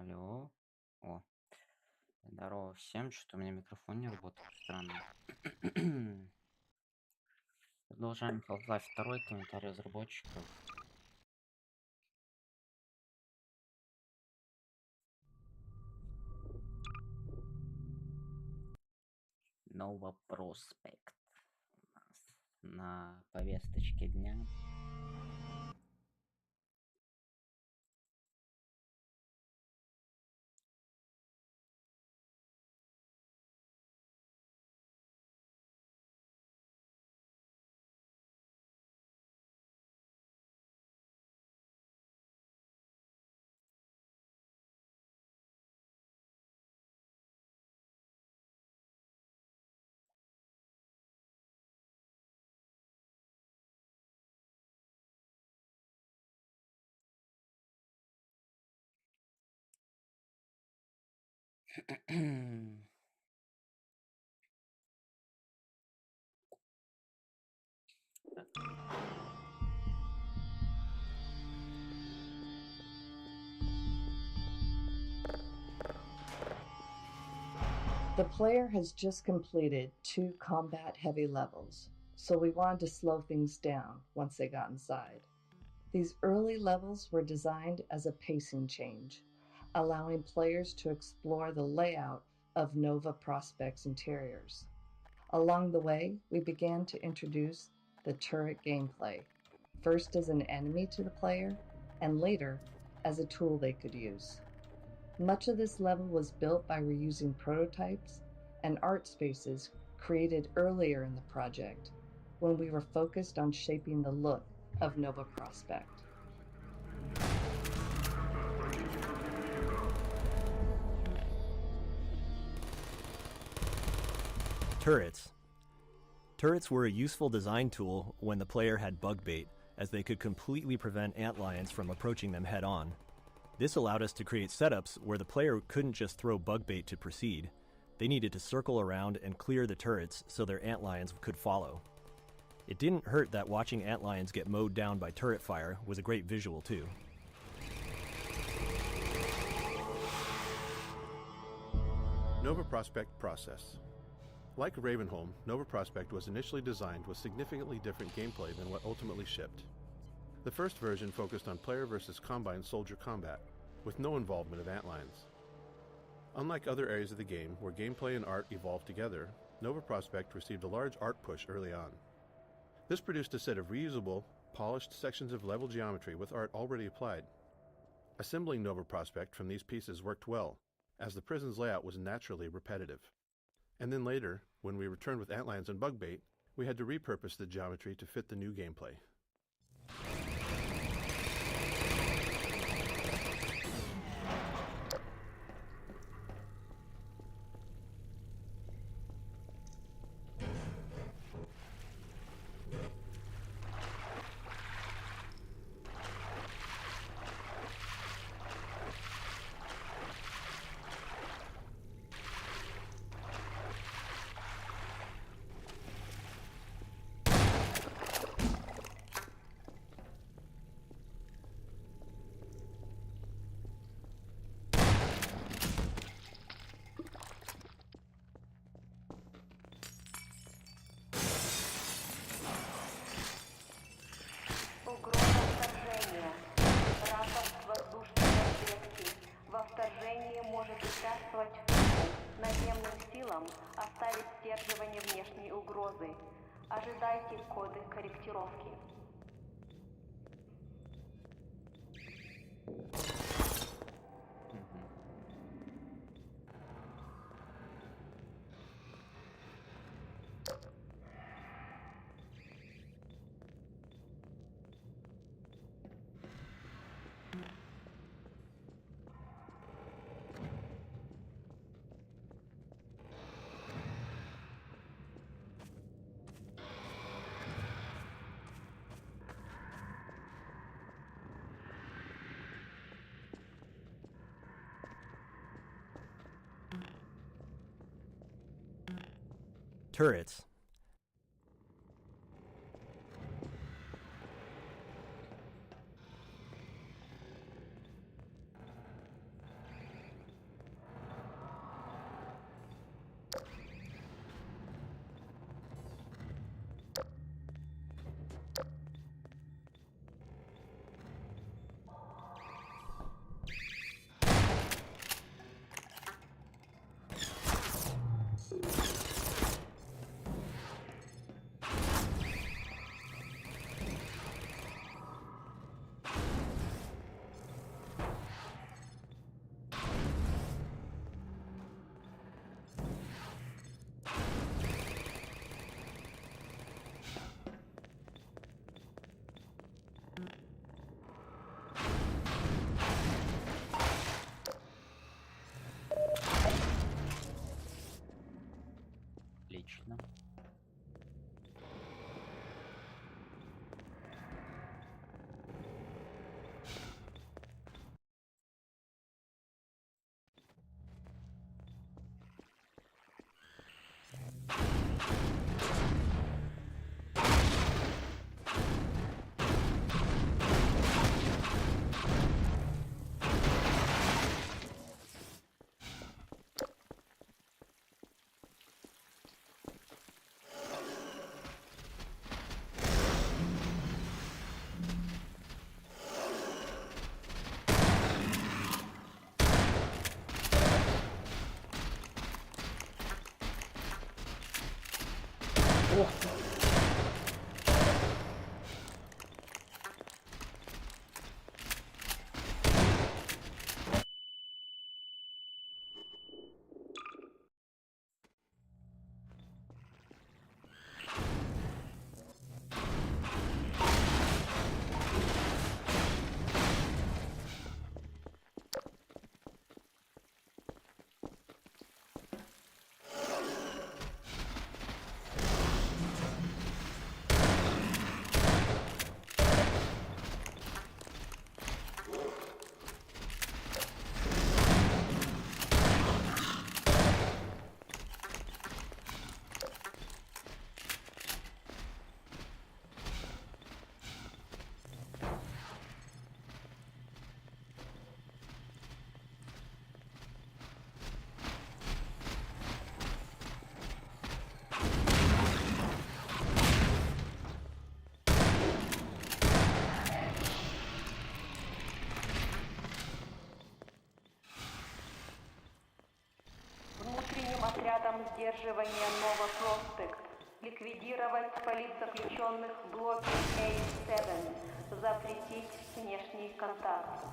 Алло. О, здорово всем. Что-то у меня микрофон не работает. Странно. Продолжаем Half-Life 2, комментарии разработчиков. Новый проспект у нас на повесточке дня. The player has just completed 2 combat-heavy levels, so we wanted to slow things down once they got inside. These early levels were designed as a pacing change, allowing players to explore the layout of Nova Prospect's interiors. Along the way, we began to introduce the turret gameplay, first as an enemy to the player, and later as a tool they could use. Much of this level was built by reusing prototypes and art spaces created earlier in the project when we were focused on shaping the look of Nova Prospect. Turrets. Turrets were a useful design tool when the player had bug bait, as they could completely prevent antlions from approaching them head-on. This allowed us to create setups where the player couldn't just throw bug bait to proceed. They needed to circle around and clear the turrets so their antlions could follow. It didn't hurt that watching antlions get mowed down by turret fire was a great visual too. Nova Prospect process. Like Ravenholm, Nova Prospect was initially designed with significantly different gameplay than what ultimately shipped. The first version focused on player versus combine soldier combat, with no involvement of antlions. Unlike other areas of the game where gameplay and art evolved together, Nova Prospect received a large art push early on. This produced a set of reusable, polished sections of level geometry with art already applied. Assembling Nova Prospect from these pieces worked well, as the prison's layout was naturally repetitive. And then later, when we returned with antlions and bug bait, we had to repurpose the geometry to fit the new gameplay. Наземным силам оставить сдерживание внешней угрозы. Ожидайте коды корректировки. Turrets. Отлично. Отрядом сдерживания Новопроспект ликвидировать политзаключенных в блоке A7, запретить внешний контакт.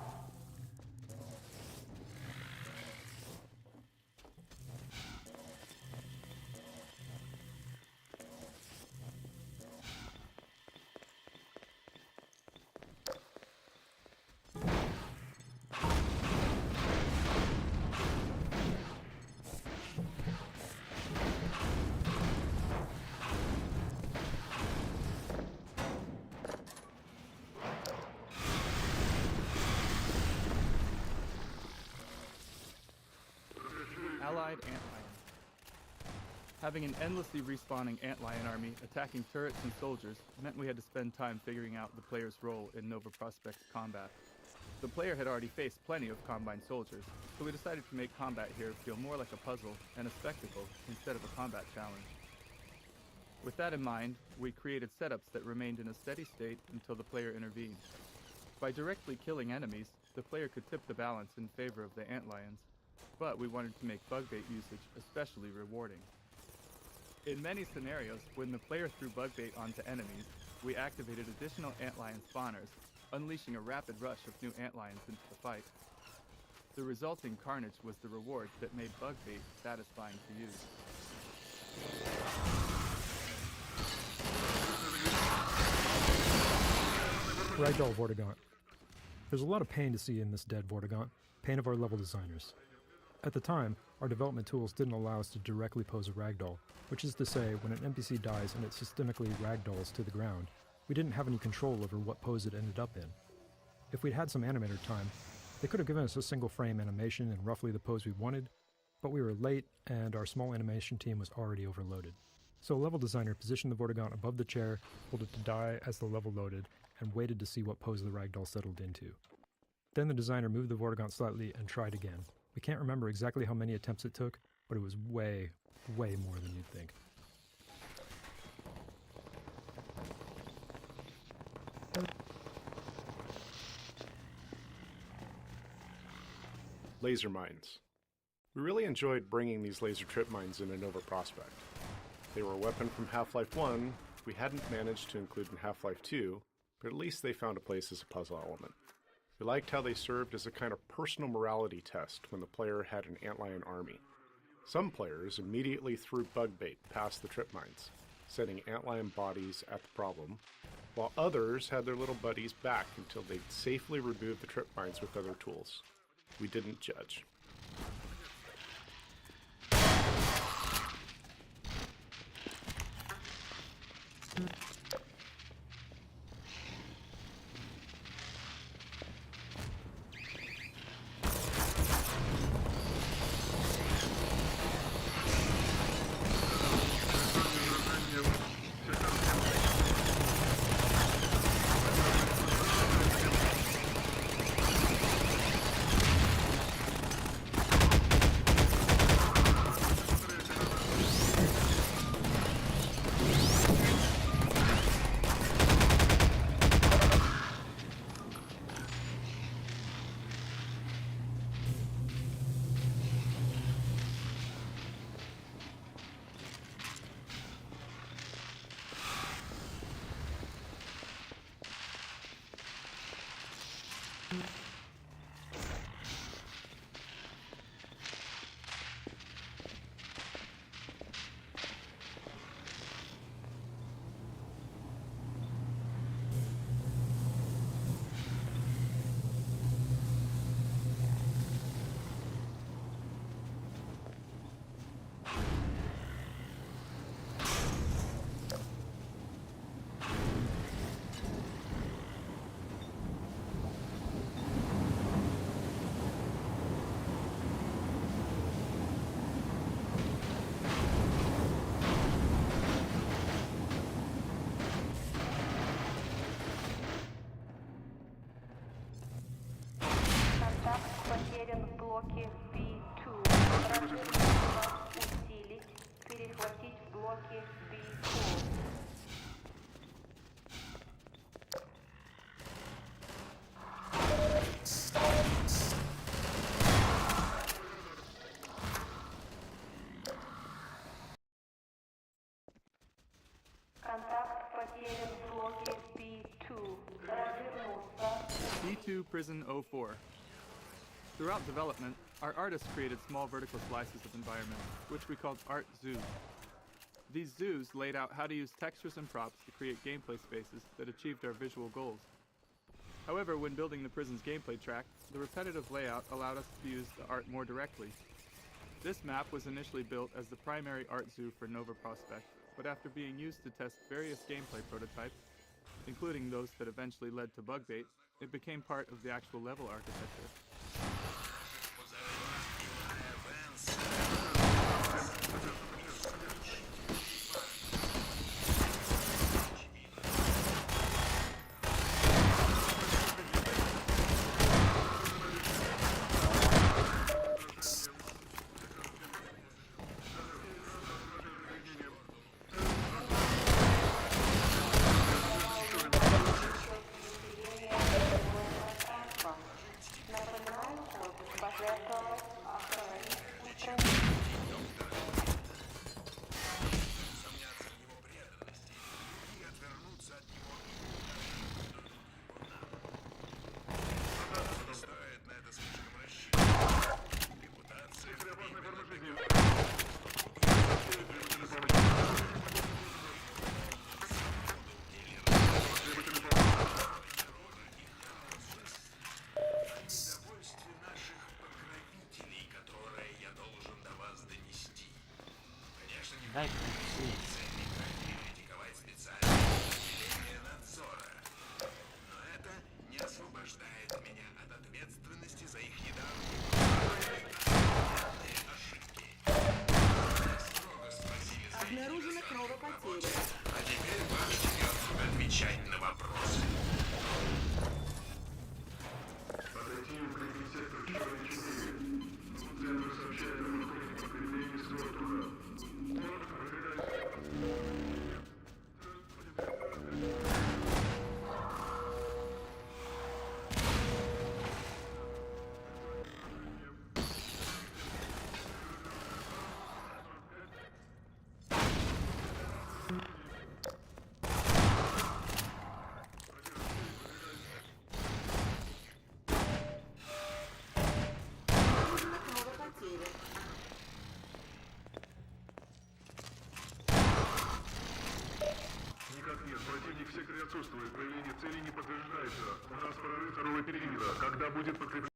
Allied antlion. Having an endlessly respawning antlion army attacking turrets and soldiers meant we had to spend time figuring out the player's role in Nova Prospect's combat. The player had already faced plenty of Combine soldiers, so we decided to make combat here feel more like a puzzle and a spectacle instead of a combat challenge. With that in mind, we created setups that remained in a steady state until the player intervened. By directly killing enemies, the player could tip the balance in favor of the antlions, but we wanted to make bug bait usage especially rewarding. In many scenarios, when the player threw bug bait onto enemies, we activated additional antlion spawners, unleashing a rapid rush of new antlions into the fight. The resulting carnage was the reward that made bug bait satisfying to use. Ragdoll Vortigaunt. There's a lot of pain to see in this dead Vortigaunt, pain of our level designers. At the time, our development tools didn't allow us to directly pose a ragdoll, which is to say, when an NPC dies and it systemically ragdolls to the ground, we didn't have any control over what pose it ended up in. If we'd had some animator time, they could have given us a single frame animation and roughly the pose we wanted, but we were late and our small animation team was already overloaded. So a level designer positioned the Vortigaunt above the chair, told it to die as the level loaded, and waited to see what pose the ragdoll settled into. Then the designer moved the Vortigaunt slightly and tried again. We can't remember exactly how many attempts it took, but it was way, way more than you'd think. Laser mines. We really enjoyed bringing these laser trip mines into Nova Prospect. They were a weapon from Half-Life 1 we hadn't managed to include in Half-Life 2, but at least they found a place as a puzzle element. We liked how they served as a kind of personal morality test when the player had an antlion army. Some players immediately threw bug bait past the trip mines, sending antlion bodies at the problem, while others had their little buddies back until they'd safely removed the trip mines with other tools. We didn't judge. блоке B2. Развернуться, усилить, перехватить в блоке B4. Контакт потерян в блоке B2. Развернуться. B2 Prison 04. Throughout development, our artists created small vertical slices of environment, which we called art zoos. These zoos laid out how to use textures and props to create gameplay spaces that achieved our visual goals. However, when building the prison's gameplay track, the repetitive layout allowed us to use the art more directly. This map was initially built as the primary art zoo for Nova Prospekt, but after being used to test various gameplay prototypes, including those that eventually led to bug bait, it became part of the actual level architecture. Дай прийти. Критиковать специальное население надзора. Но это не освобождает меня от ответственности за их недавние ошибки. Строго спросили за их Обнаружена кровопотеря. А теперь ваш черед отвечать на вопросы. Подойти в укрепить сектор Черной Мезе. Центр сообщает о подходе подкреплений с воздуха. Никак нет, противник в секторе отсутствует, проявление цели не подтверждается. У нас прорыв второго периметра. Когда будет подкрепление?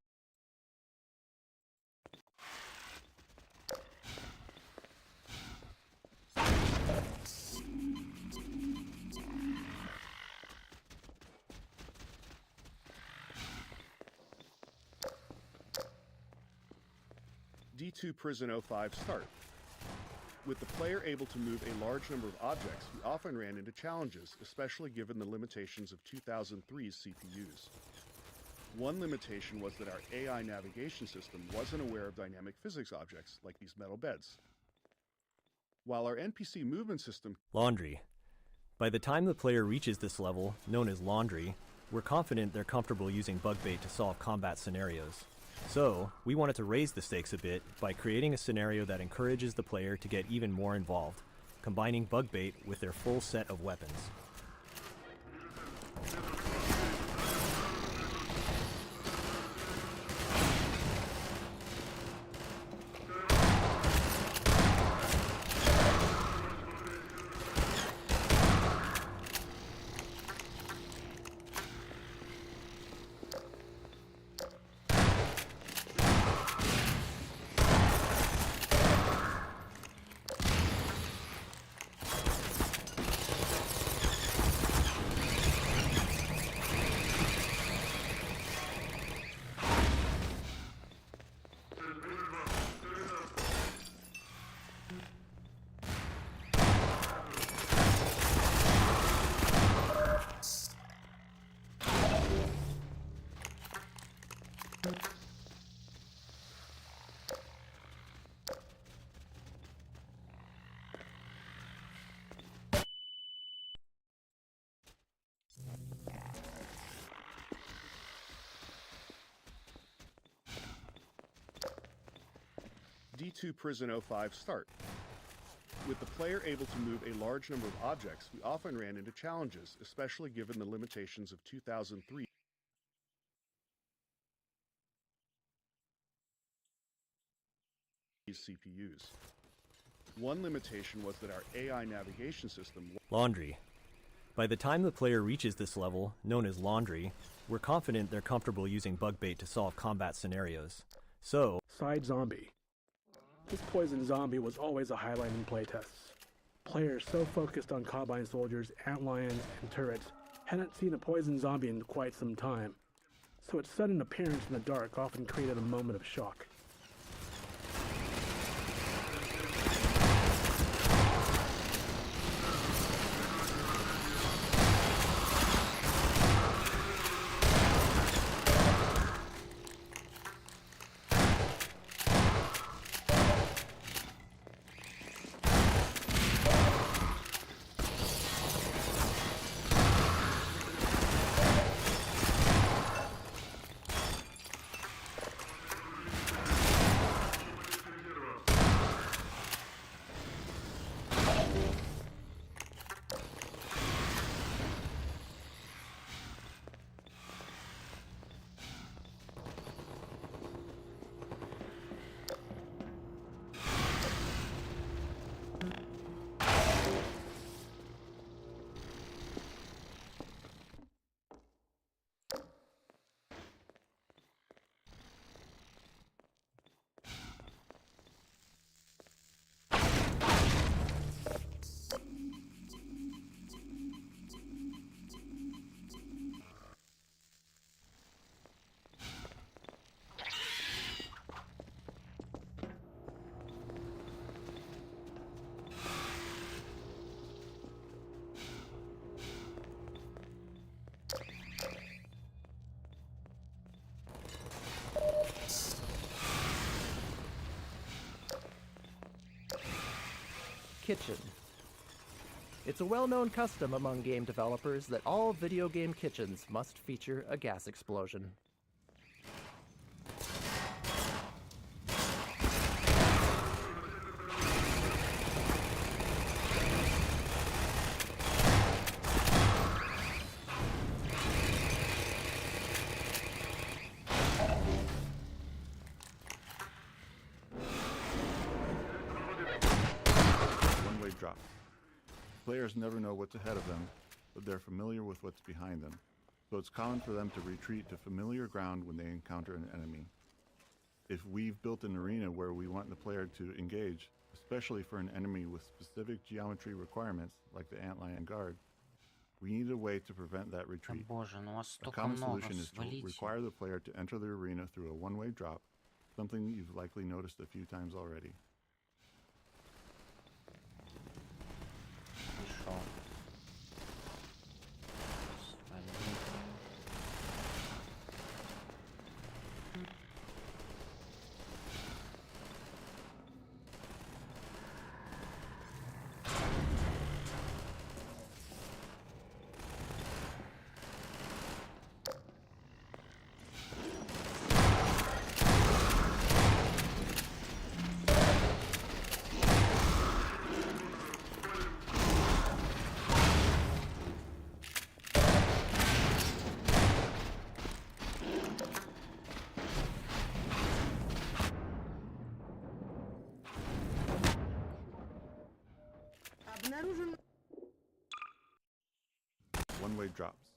D2 Prison 05 start. With the player able to move a large number of objects, we often ran into challenges, especially given the limitations of 2003's CPUs. One limitation was that our AI navigation system wasn't aware of dynamic physics objects like these metal beds. While our NPC movement system... Laundry. By the time the player reaches this level, known as Laundry, we're confident they're comfortable using bug bait to solve combat scenarios. So, we wanted to raise the stakes a bit by creating a scenario that encourages the player to get even more involved, combining bug bait with their full set of weapons. D2 Prison 05 start. With the player able to move a large number of objects, we often ran into challenges, especially given the limitations of 2003 CPUs. One limitation was that our AI navigation system... Laundry. By the time the player reaches this level, known as Laundry, we're confident they're comfortable using bug bait to solve combat scenarios. So... Side Zombie. This poison zombie was always a highlight in playtests. Players so focused on Combine soldiers, antlions, and turrets hadn't seen a poison zombie in quite some time, so its sudden appearance in the dark often created a moment of shock. Kitchen. It's a well-known custom among game developers that all video game kitchens must feature a gas explosion. Drop. Players never know what's ahead of them, but they're familiar with what's behind them, so it's common for them to retreat to familiar ground when they encounter an enemy. If we've built an arena where we want the player to engage, especially for an enemy with specific geometry requirements, like the antlion guard, we need a way to prevent that retreat. A common solution is to require the player to enter the arena through a one-way drop, something you've likely noticed a few times already. One-way drops.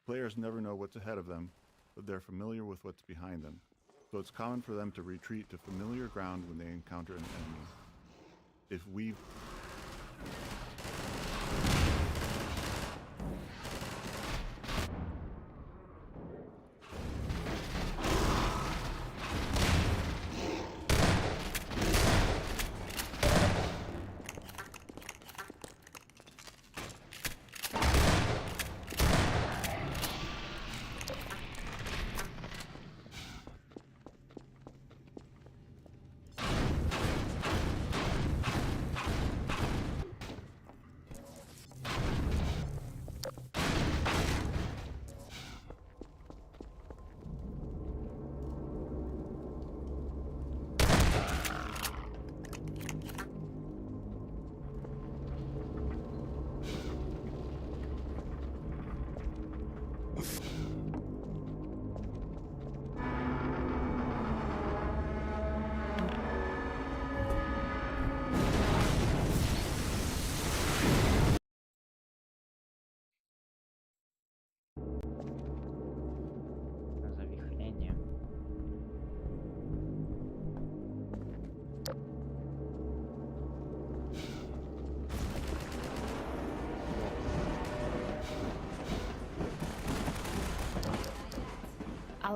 Players never know what's ahead of them, but they're familiar with what's behind them, so it's common for them to retreat to familiar ground when they encounter an enemy. If we've...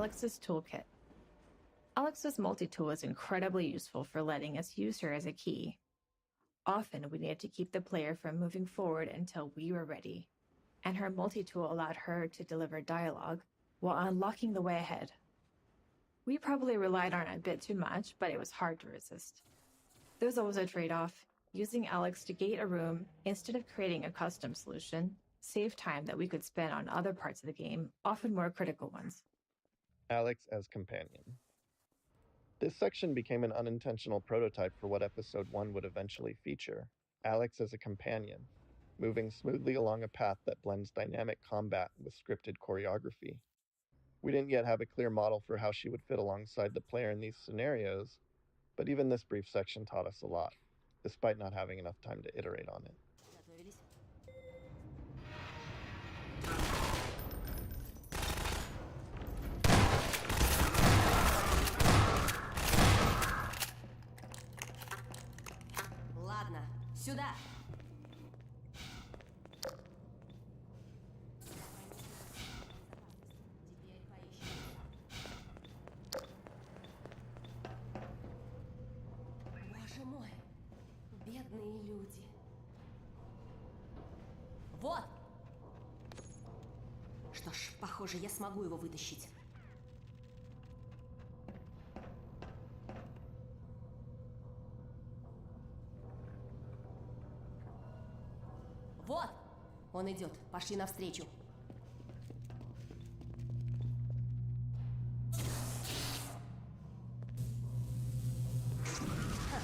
Alex's toolkit. Alex's multi-tool is incredibly useful for letting us use her as a key. Often, we needed to keep the player from moving forward until we were ready, and her multi-tool allowed her to deliver dialogue while unlocking the way ahead. We probably relied on it a bit too much, but it was hard to resist. There was always a trade-off. Using Alex to gate a room instead of creating a custom solution saved time that we could spend on other parts of the game, often more critical ones. Alex as companion. This section became an unintentional prototype for what Episode 1 would eventually feature, Alex as a companion, moving smoothly along a path that blends dynamic combat with scripted choreography. We didn't yet have a clear model for how she would fit alongside the player in these scenarios, but even this brief section taught us a lot, despite not having enough time to iterate on it. Ладно, сюда! Боже мой, бедные люди. Вот! Что ж, похоже, я смогу его вытащить. Вот! Он идет. Пошли навстречу. Ха,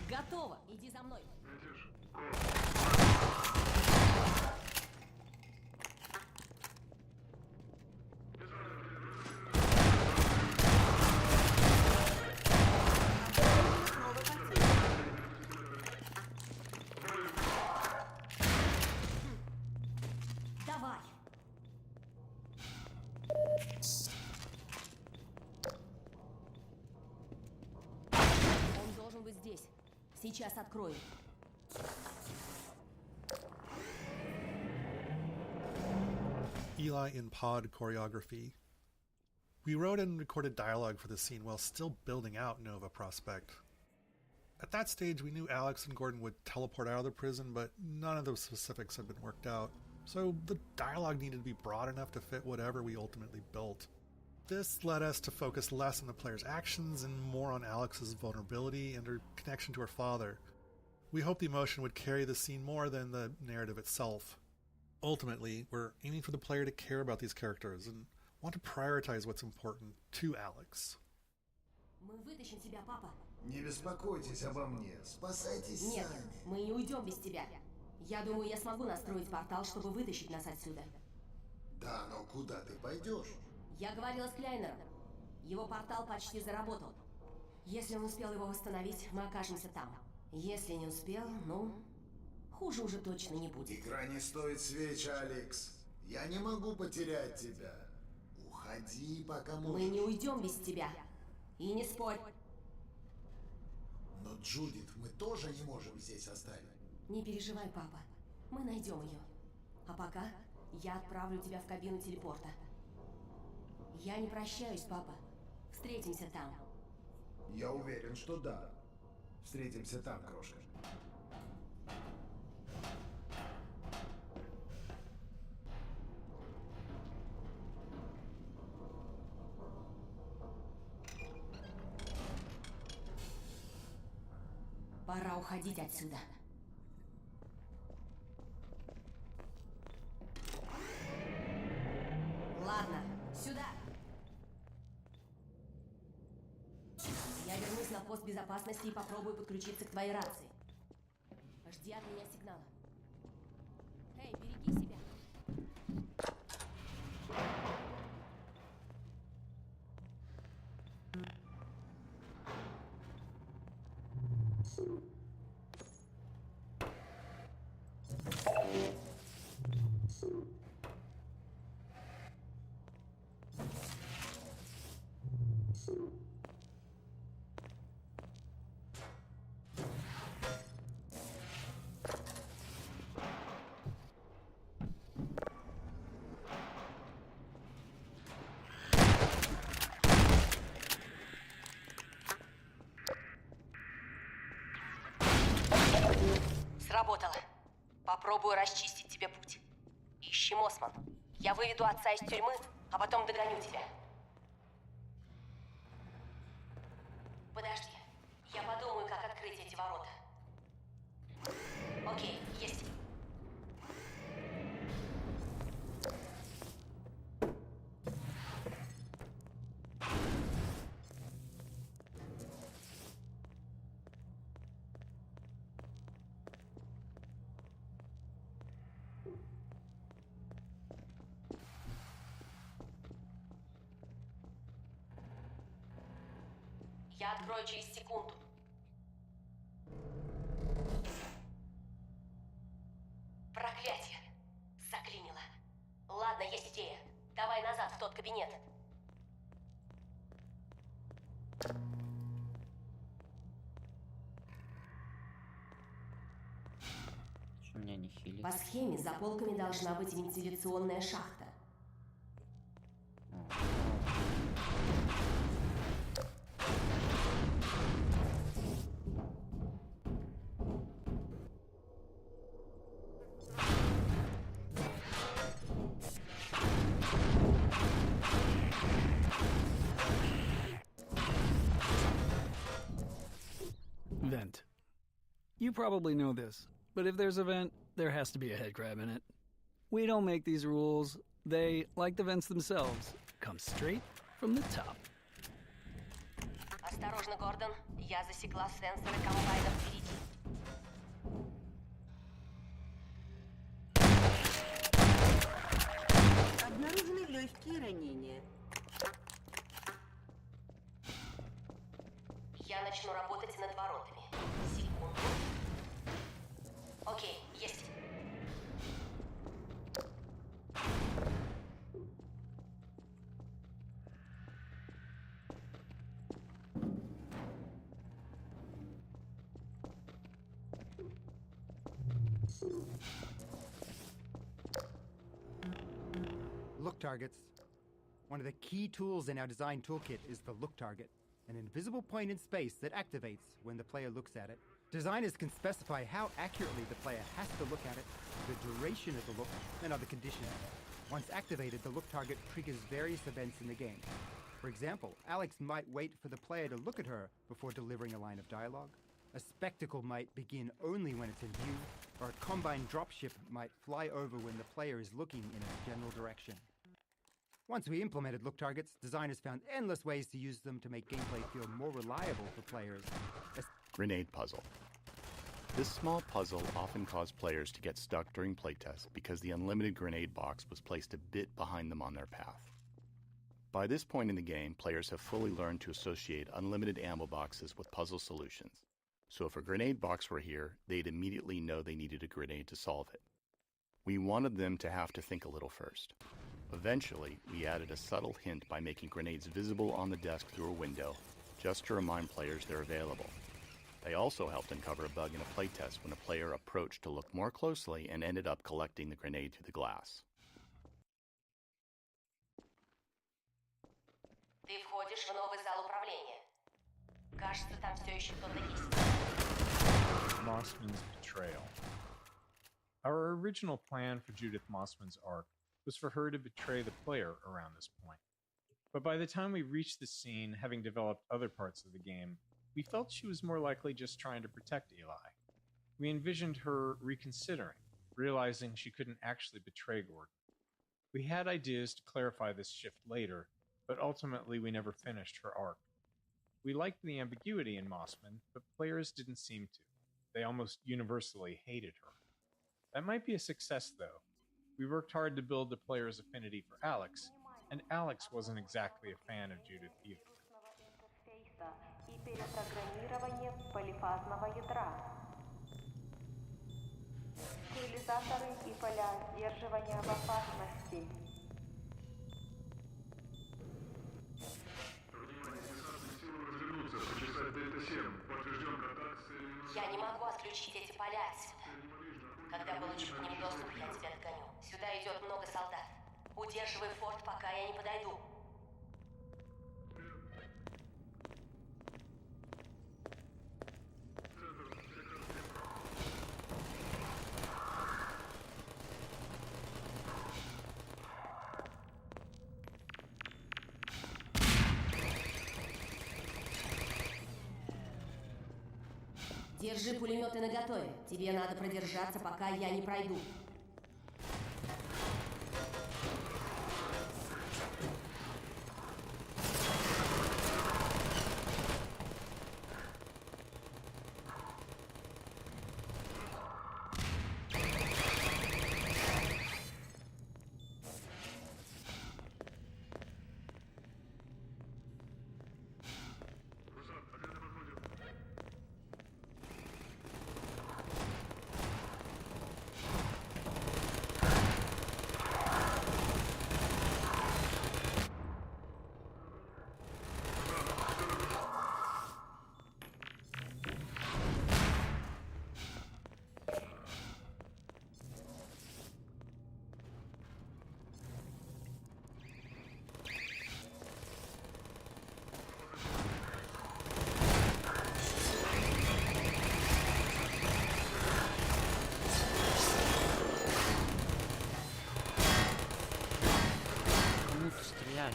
готово. Иди за мной. Давай. Он должен быть здесь. Сейчас открою. Eli in pod choreography. We wrote and recorded dialogue for the scene while still building out Nova Prospect. At that stage, we knew Alex and Gordon would teleport out of the prison, but none of the specifics had been worked out. So the dialogue needed to be broad enough to fit whatever we ultimately built. This led us to focus less on the player's actions and more on Alex's vulnerability and her connection to her father. We hoped the emotion would carry the scene more than the narrative itself. Ultimately, we're aiming for the player to care about these characters and want to prioritize what's important to Alex. Мы вытащим тебя, папа. Не беспокойтесь обо мне. Спасайтесь Нет, сами. мы не уйдем без тебя. Я думаю, я смогу настроить портал, чтобы вытащить нас отсюда. Да, но куда ты пойдешь? Я говорила с Кляйнером. Его портал почти заработал. Если он успел его восстановить, мы окажемся там. Если не успел, ну, хуже уже точно не будет. Игра не стоит свеч, Алекс. Я не могу потерять тебя. Уходи, пока можешь. Мы не уйдем без тебя. И не спорь. Но Джудит мы тоже не можем здесь оставить. Не переживай, папа. Мы найдем ее. А пока я отправлю тебя в кабину телепорта. Я не прощаюсь, папа. Встретимся там. Я уверен, что да. Встретимся там, крошка. Пора уходить отсюда. Ладно, сюда. Я вернусь на пост безопасности и попробую подключиться к твоей рации. Жди от меня сигнала. Эй, береги себя. Сработало. Попробую расчистить тебе путь. Ищи Мосман. Я выведу отца из тюрьмы, а потом догоню тебя. Подожди. Я подумаю, как открыть эти ворота. Окей, есть. Я открою через секунду. Проклятие! Заклинило. Ладно, есть идея. Давай назад, в тот кабинет. Что меня не хилит? По схеме за полками должна быть вентиляционная шахта. Vent. You probably know this, but if there's a vent, there has to be a headcrab in it. We don't make these rules. They, like the vents themselves, come straight from the top. Осторожно, Гордон. Я засекла сенсоры комбайна впереди. Обнаружены легкие ранения. Я начну работать над воротами. Секунду. Окей, есть. Look targets. One of the key tools in our design toolkit is the look target, an invisible point in space that activates when the player looks at it. Designers can specify how accurately the player has to look at it, the duration of the look, and other conditions. Once activated, the look target triggers various events in the game. For example, Alex might wait for the player to look at her before delivering a line of dialogue. A spectacle might begin only when it's in view, or a combine dropship might fly over when the player is looking in its general direction. Once we implemented look targets, designers found endless ways to use them to make gameplay feel more reliable for players. Grenade puzzle. This small puzzle often caused players to get stuck during playtests because the unlimited grenade box was placed a bit behind them on their path. By this point in the game, players have fully learned to associate unlimited ammo boxes with puzzle solutions. So if a grenade box were here, they'd immediately know they needed a grenade to solve it. We wanted them to have to think a little first. Eventually, we added a subtle hint by making grenades visible on the desk through a window, just to remind players they're available. They also helped uncover a bug in a playtest when a player approached to look more closely and ended up collecting the grenade through the glass. Ты входишь в новый зал управления. Кажется, там все еще кто-то есть. Mossman's betrayal. Our original plan for Judith Mossman's arc was for her to betray the player around this point. But by the time we reached the scene, having developed other parts of the game, we felt she was more likely just trying to protect Eli. We envisioned her reconsidering, realizing she couldn't actually betray Gordon. We had ideas to clarify this shift later, but ultimately we never finished her arc. We liked the ambiguity in Mossman, but players didn't seem to. They almost universally hated her. That might be a success, though. We worked hard to build the player's affinity for Alex, and Alex wasn't exactly a fan of Judith either. И перепрограммирование полифазного ядра. Стабилизаторы и поля сдерживания в опасности. Я не могу отключить эти поля отсюда. Когда получу к ним доступ, я тебя догоню. Сюда идет много солдат. Удерживай форт, пока я не подойду. Держи пулеметы наготове. Тебе надо продержаться, пока я не пройду. Кому ты стреляешь?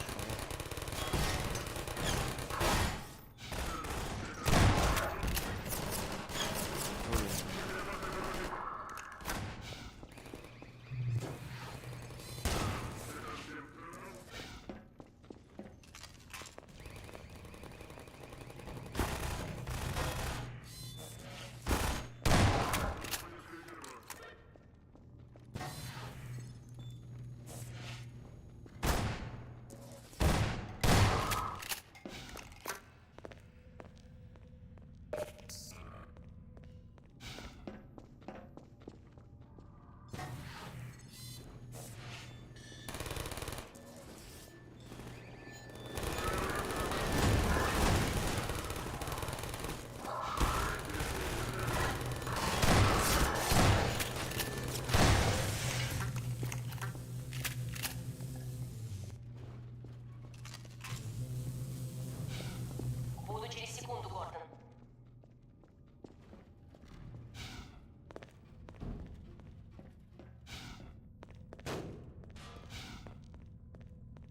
Буду через секунду, Гордон.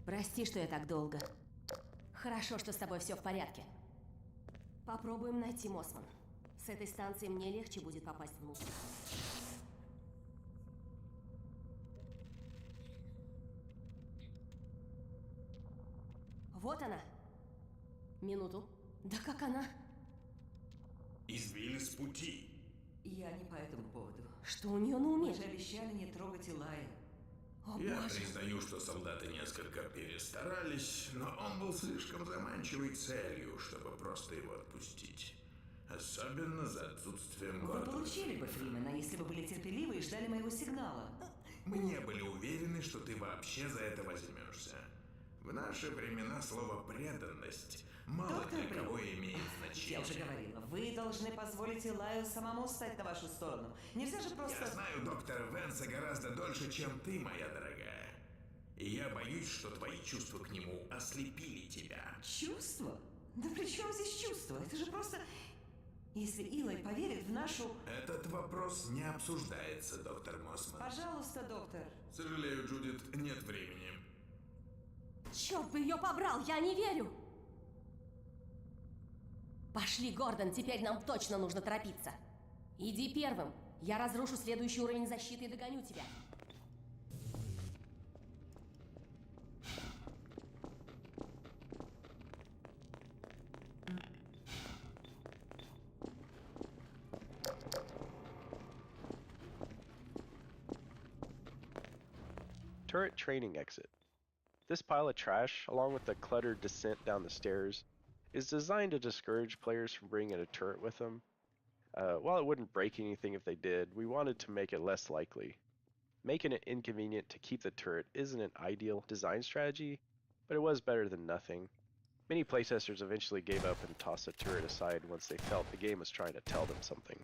Прости, что я так долго. Хорошо, что с тобой все в порядке. Попробуем найти Мосман. С этой станции мне легче будет попасть внутрь. Вот она. Минуту. Да как она? Избили с пути. Я не по этому поводу. Что у нее на уме? Мы же обещали не трогать Илая. О, Я боже. признаю, что солдаты несколько перестарались, но он был слишком заманчивой целью, чтобы просто его отпустить. Особенно за отсутствием Вы Гордона. получили бы Фримена, если бы были терпеливы и ждали моего сигнала. Мы не были уверены, что ты вообще за это возьмешься. В наши времена слово «преданность» мало для кого имеет значение. Я уже говорила, вы должны позволить Илаю самому встать на вашу сторону. Нельзя же просто... Я знаю доктора Венса гораздо дольше, чем ты, моя дорогая. И я боюсь, что твои чувства к нему ослепили тебя. Чувства? Да при чем здесь чувства? Это же просто... Если Илай поверит в нашу... Этот вопрос не обсуждается, доктор Мосман. Пожалуйста, доктор. Сожалею, Джудит, нет времени. Черт бы ее побрал, я не верю! Пошли, Гордон, теперь нам точно нужно торопиться. Иди первым. Я разрушу следующий уровень защиты и догоню тебя. Turret training exit. This pile of trash, along with the cluttered descent down the stairs, is designed to discourage players from bringing a turret with them. While it wouldn't break anything if they did, we wanted to make it less likely. Making it inconvenient to keep the turret isn't an ideal design strategy, but it was better than nothing. Many playtesters eventually gave up and tossed the turret aside once they felt the game was trying to tell them something.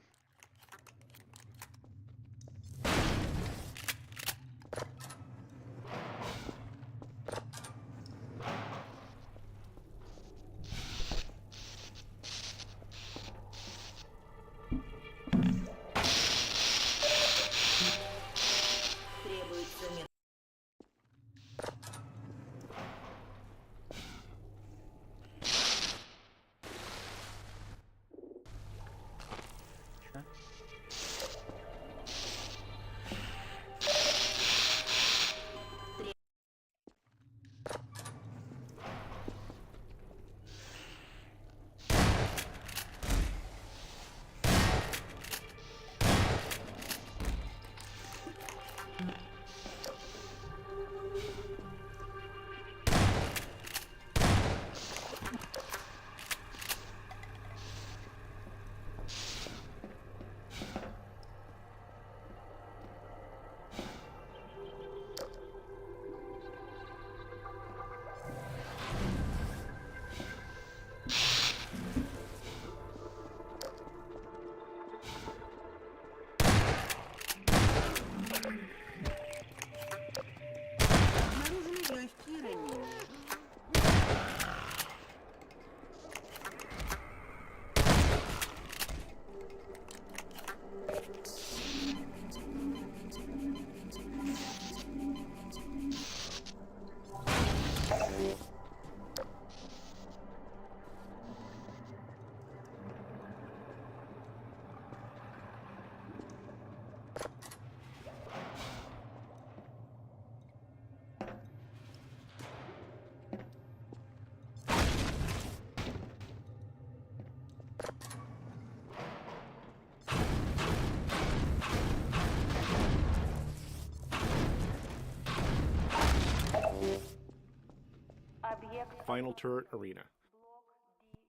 final turret arena.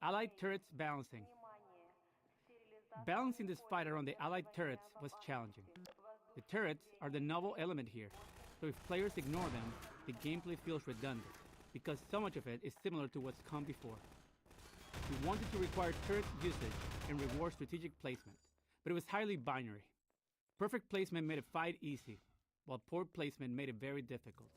Allied turrets balancing. Balancing this fight around the allied turrets was challenging. The turrets are the novel element here, so if players ignore them, the gameplay feels redundant, because so much of it is similar to what's come before. We wanted to require turret usage and reward strategic placement, but it was highly binary. Perfect placement made a fight easy, while poor placement made it very difficult.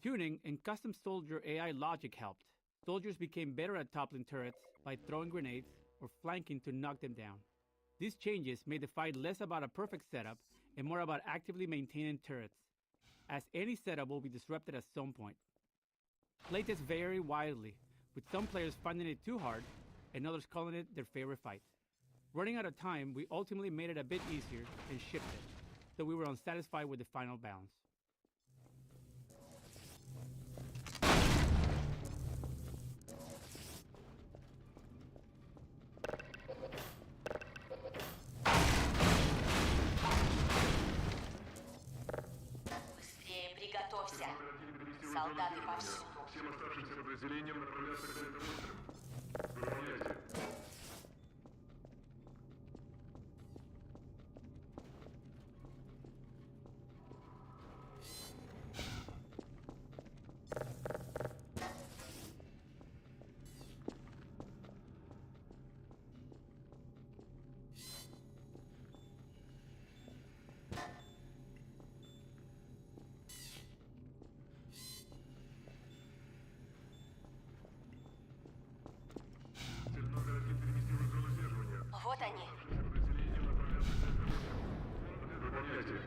Tuning and custom soldier AI logic helped. Soldiers became better at toppling turrets by throwing grenades or flanking to knock them down. These changes made the fight less about a perfect setup and more about actively maintaining turrets, as any setup will be disrupted at some point. Playtests vary widely, with some players finding it too hard and others calling it their favorite fight. Running out of time, we ultimately made it a bit easier and shipped it, though we were unsatisfied with the final balance. Быстрее приготовься. Солдаты повсюду. Всем оставшимся подразделениям направляться к центру. Выполняйте. Вот они. Выполняйте.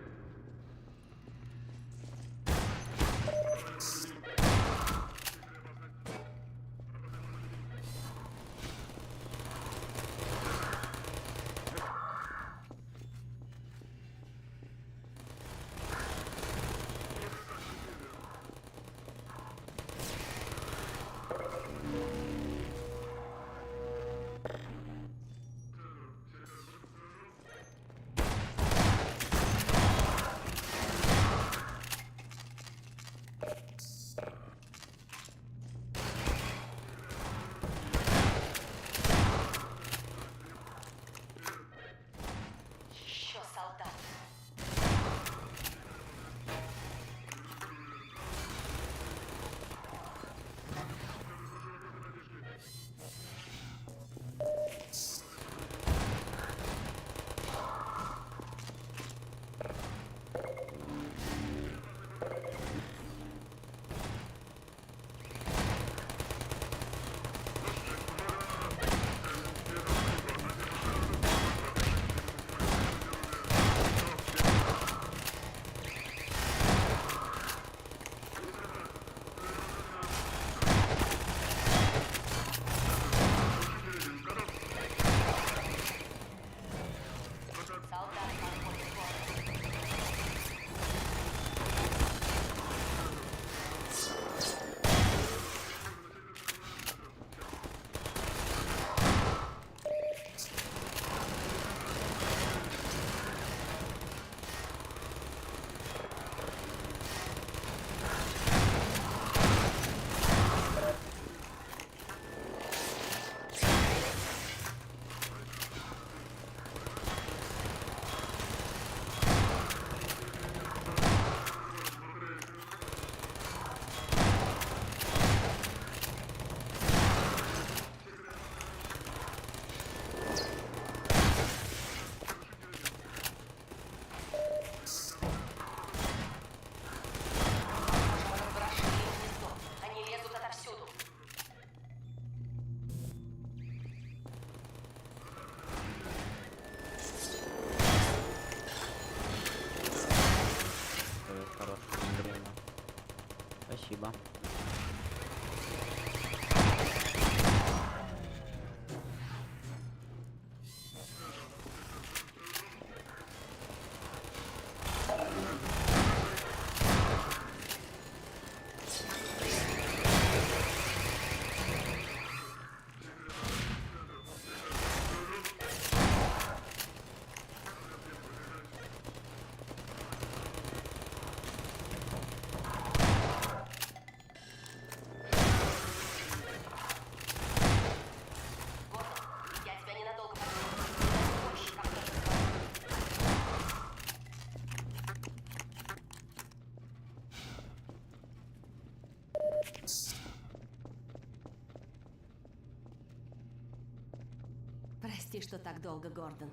Прости, что так долго, Гордон.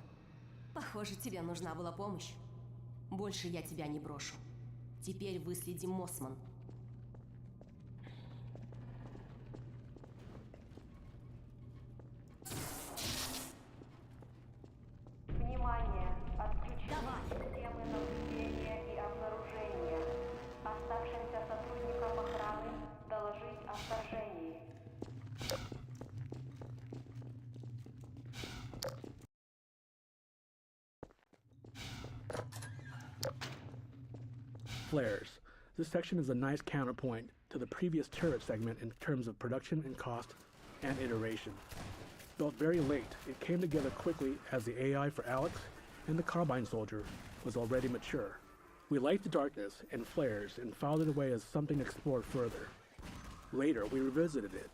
Похоже, тебе нужна была помощь. Больше я тебя не брошу. Теперь выследим Мосман. Внимание! Отключение системы наблюдения и обнаружения. Оставшимся сотрудникам охраны доложить о вторжении. Flares. This section is a nice counterpoint to the previous turret segment in terms of production and cost and iteration. Built very late, it came together quickly as the AI for Alex and the Carbine Soldier was already mature. We liked the darkness and flares and filed it away as something explored further. Later, we revisited it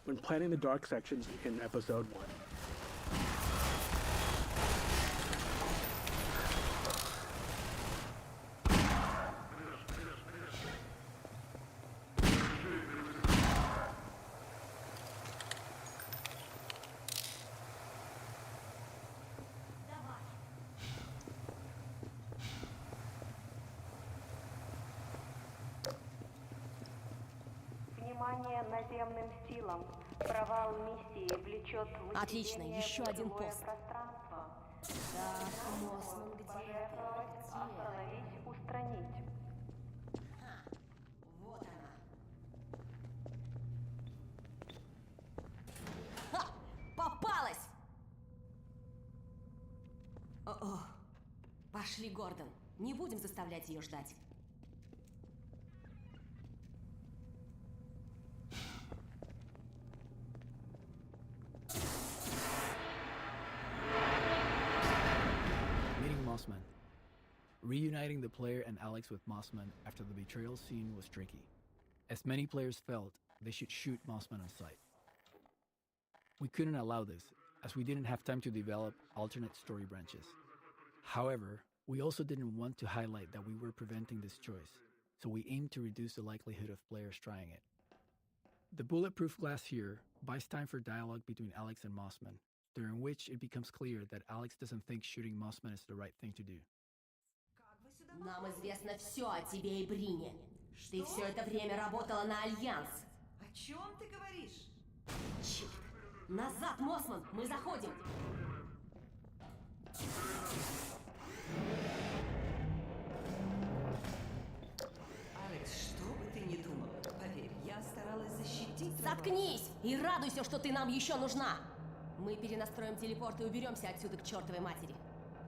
when planning the dark sections in episode 1. Внимание наземным силам. Провал миссии влечет Отлично, выселение еще в один нулевое пост. пространство. Так, Мосман, где Пожертвовать, остановить, устранить. Вот она. Ха! Попалась! О-о. Пошли, Гордон. Не будем заставлять ее ждать. Meeting Mossman. Reuniting the player and Alex with Mossman after the betrayal scene was tricky. As many players felt, they should shoot Mossman on sight. We couldn't allow this, as we didn't have time to develop alternate story branches. However, we also didn't want to highlight that we were preventing this choice, so we aimed to reduce the likelihood of players trying it. The bulletproof glass here buys time for dialogue between Alex and Mossman, during which it becomes clear that Alex doesn't think shooting Mossman is the right thing to do. Нам известно все о тебе и Брине. Ты все это время работала на Альянс. О чем ты говоришь? Черт! Назад, Мосман! Мы заходим! Алекс, что бы ты ни думала, поверь, я старалась защитить... Заткнись и радуйся, что ты нам еще нужна! Мы перенастроим телепорт и уберемся отсюда к чертовой матери.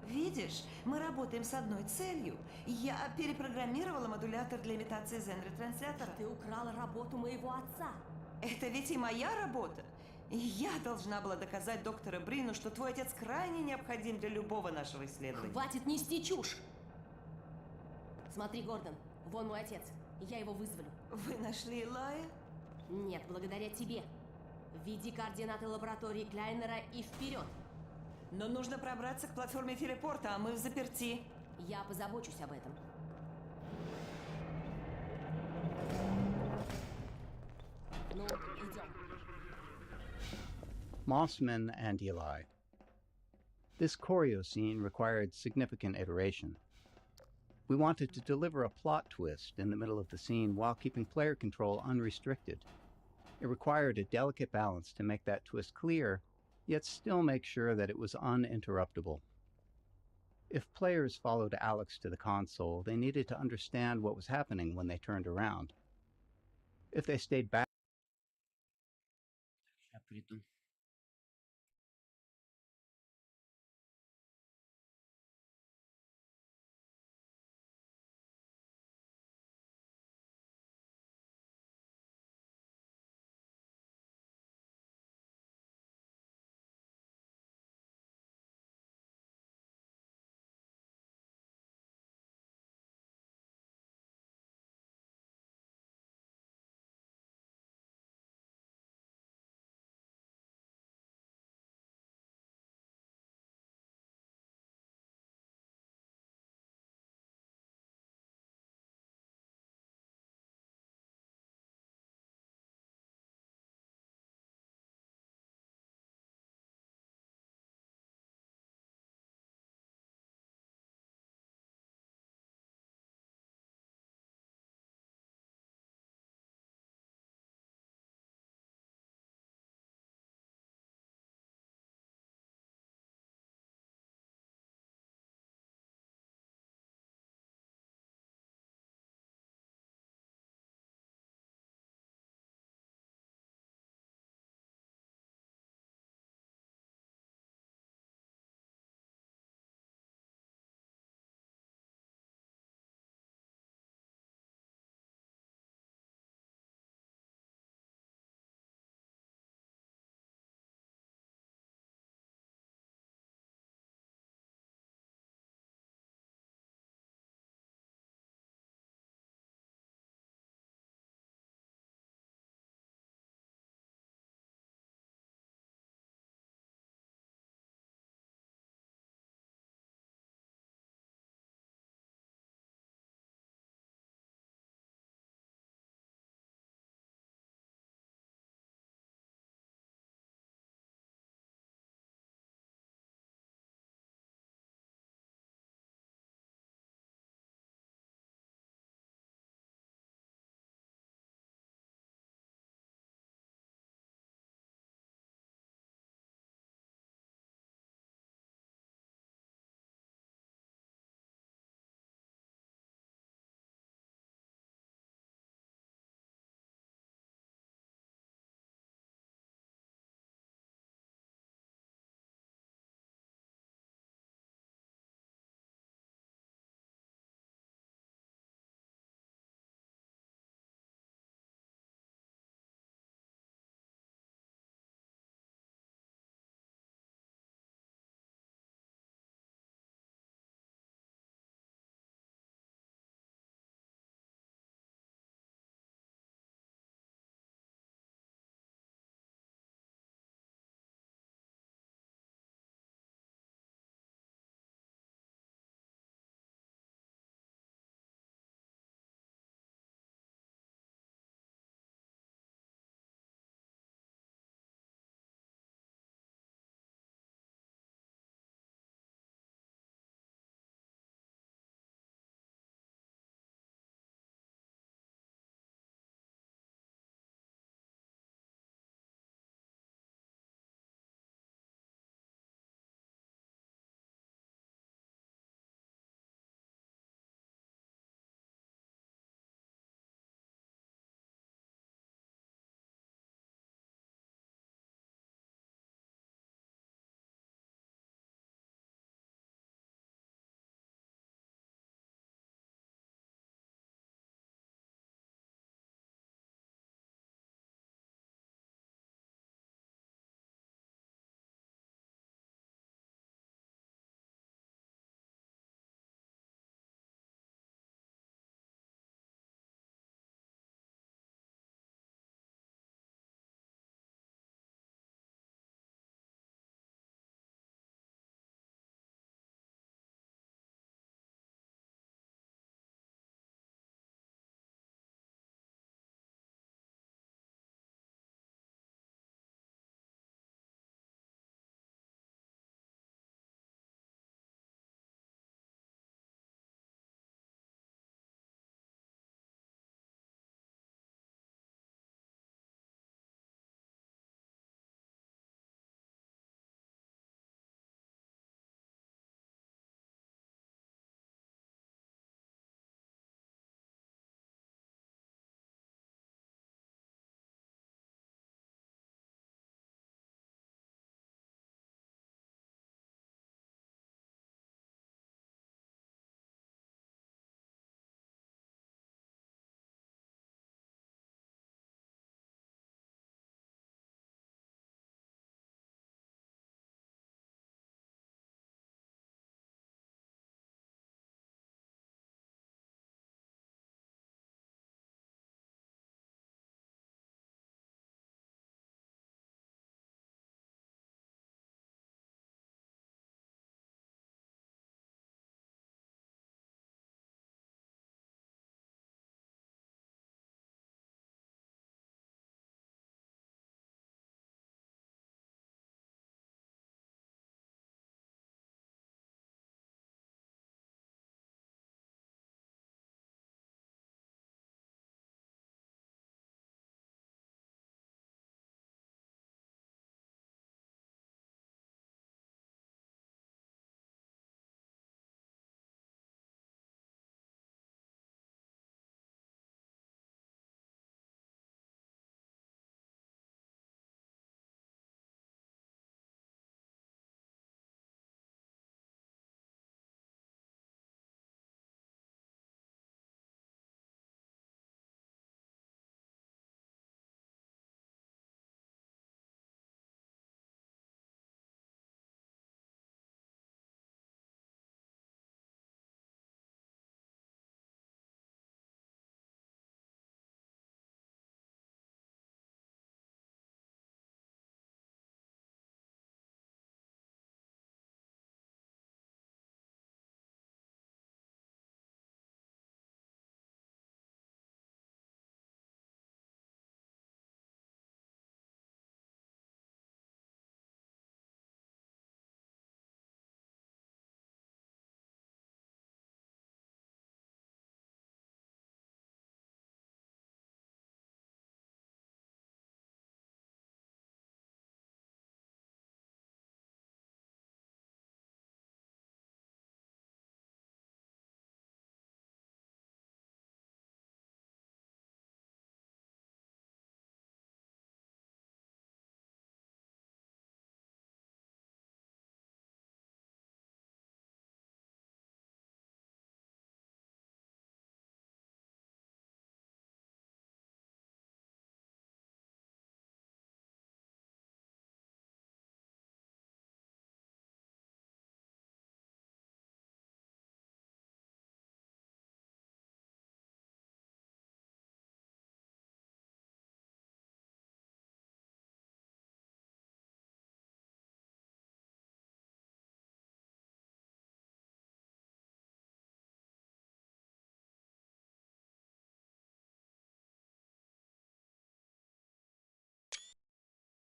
Видишь, мы работаем с одной целью. Я перепрограммировала модулятор для имитации Zen-ретранслятора. Ты украла работу моего отца. Это ведь и моя работа. И я должна была доказать доктору Брину, что твой отец крайне необходим для любого нашего исследования. Хватит нести чушь! Смотри, Гордон, вон мой отец. Я его вызволю. Вы нашли Илая? Нет, благодаря тебе. Введи координаты лаборатории Кляйнера и вперед. Но нужно пробраться к платформе телепорта, а мы в заперти. Я позабочусь об этом. Ну, идем. Mossman and Eli. This choreo scene required significant iteration. We wanted to deliver a plot twist in the middle of the scene while keeping player control unrestricted. It required a delicate balance to make that twist clear, yet still make sure that it was uninterruptible. If players followed Alex to the console, they needed to understand what was happening when they turned around. If they stayed back, Сейчас приду.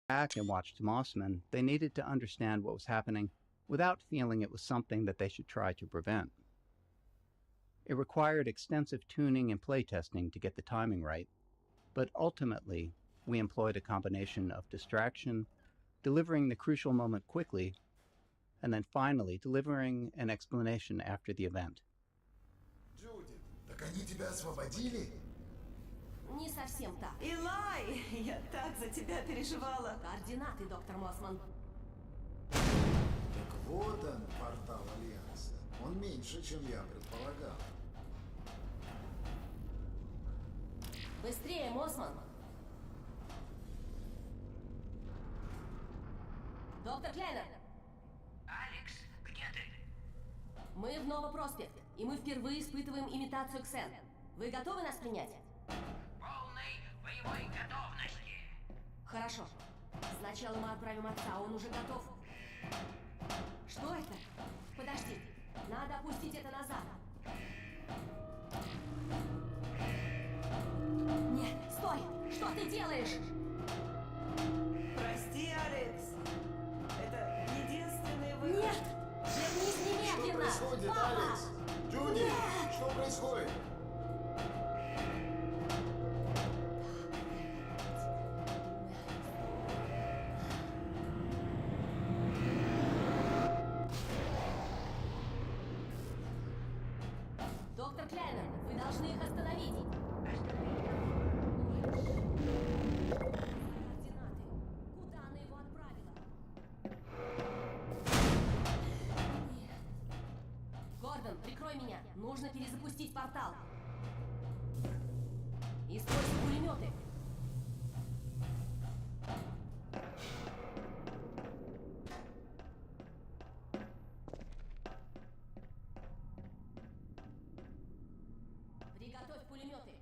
back and watched Mossman, they needed to understand what was happening without feeling it was something that they should try to prevent. It required extensive tuning and playtesting to get the timing right, but ultimately, we employed a combination of distraction, delivering the crucial moment quickly, and then finally delivering an explanation after the event. Джудит, так они тебя освободили? Не совсем так. Илай, я так за тебя переживала. Координаты, доктор Моссман. Так вот он, портал Альянса. Он меньше, чем я предполагал. Быстрее, Моссман. Доктор Клейнер. Алекс, где ты? Мы в Новопроспект, и мы впервые испытываем имитацию Ксен. Вы готовы нас принять? Полной боевой готовности. Хорошо. Сначала мы отправим отца, он уже готов. Что это? Подожди. Надо опустить это назад. Нет, стой! Что ты делаешь? Прости, Алекс. Это единственный выход. Нет! Вернись немедленно! Что происходит, Папа! Алекс? Джуди, Нет! что происходит? Доктор Клейнер, вы должны их остановить. Куда она его отправила? Нет. Гордон, прикрой меня. Нужно перезапустить портал. Используй пулеметы. Приготовь пулеметы.